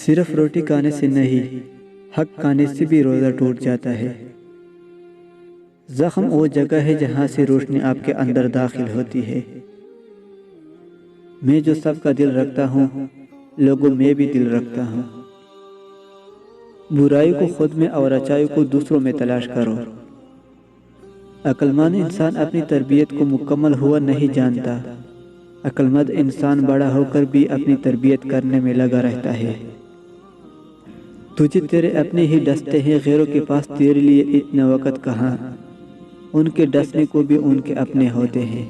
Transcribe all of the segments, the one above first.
صرف روٹی کھانے سے نہیں، حق کھانے سے بھی روزہ ٹوٹ جاتا ہے۔ زخم وہ جگہ ہے جہاں سے روشنی آپ کے اندر داخل ہوتی ہے۔ میں جو سب کا دل رکھتا ہوں، لوگوں میں بھی دل رکھتا ہوں۔ برائی کو خود میں اور اچائی کو دوسروں میں تلاش کرو۔ عقل مند انسان اپنی تربیت کو مکمل ہوا نہیں جانتا۔ عقل مند انسان بڑا ہو کر بھی اپنی تربیت کرنے میں لگا رہتا ہے۔ تجھے تیرے اپنے ہی ڈستے ہیں، غیروں کے پاس تیرے لیے اتنا وقت کہاں، ان کے ڈسنے کو بھی ان کے اپنے ہوتے ہیں۔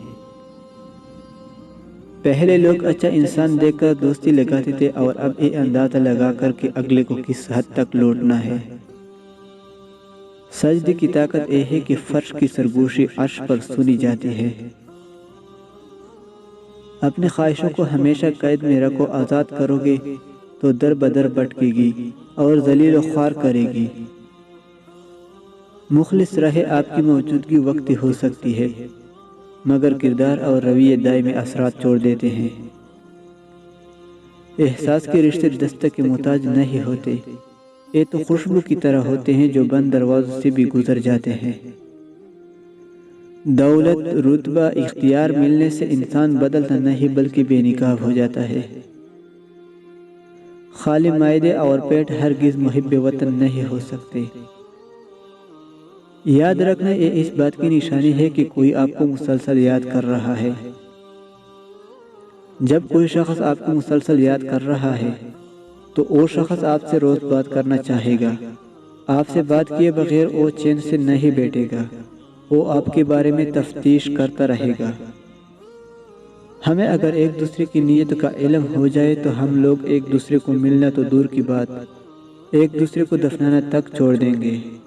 پہلے لوگ اچھا انسان دیکھ کر دوستی لگاتے تھے، اور اب یہ اندازہ لگا کر کہ اگلے کو کس حد تک لوٹنا ہے۔ سجدے کی طاقت یہ ہے کہ فرش کی سرگوشی عرش پر سنی جاتی ہے۔ اپنی خواہشوں کو ہمیشہ قید میں رکھو، آزاد کرو گے تو در بدر بھٹکے گی اور ذلیل و خوار کرے گی۔ مخلص رہے آپ کی موجودگی وقتی ہو سکتی ہے، مگر کردار اور رویے دائمی اثرات چھوڑ دیتے ہیں۔ احساس کے رشتے دستک کے محتاج نہیں ہوتے، یہ تو خوشبو کی طرح ہوتے ہیں جو بند دروازوں سے بھی گزر جاتے ہیں۔ دولت، رتبہ، اختیار ملنے سے انسان بدلتا نہیں بلکہ بے نقاب ہو جاتا ہے۔ خالی معدے اور پیٹ ہرگز محب وطن نہیں ہو سکتے۔ یاد رکھنا یہ اس بات کی نشانی ہے کہ کوئی آپ کو مسلسل یاد کر رہا ہے۔ جب کوئی شخص آپ کو مسلسل یاد کر رہا ہے تو وہ شخص آپ سے روز بات کرنا چاہے گا۔ آپ سے بات کیے بغیر وہ چین سے نہیں بیٹھے گا، وہ آپ کے بارے میں تفتیش کرتا رہے گا۔ ہمیں اگر ایک دوسرے کی نیت کا علم ہو جائے تو ہم لوگ ایک دوسرے کو ملنا تو دور کی بات، ایک دوسرے کو دفنانا تک چھوڑ دیں گے۔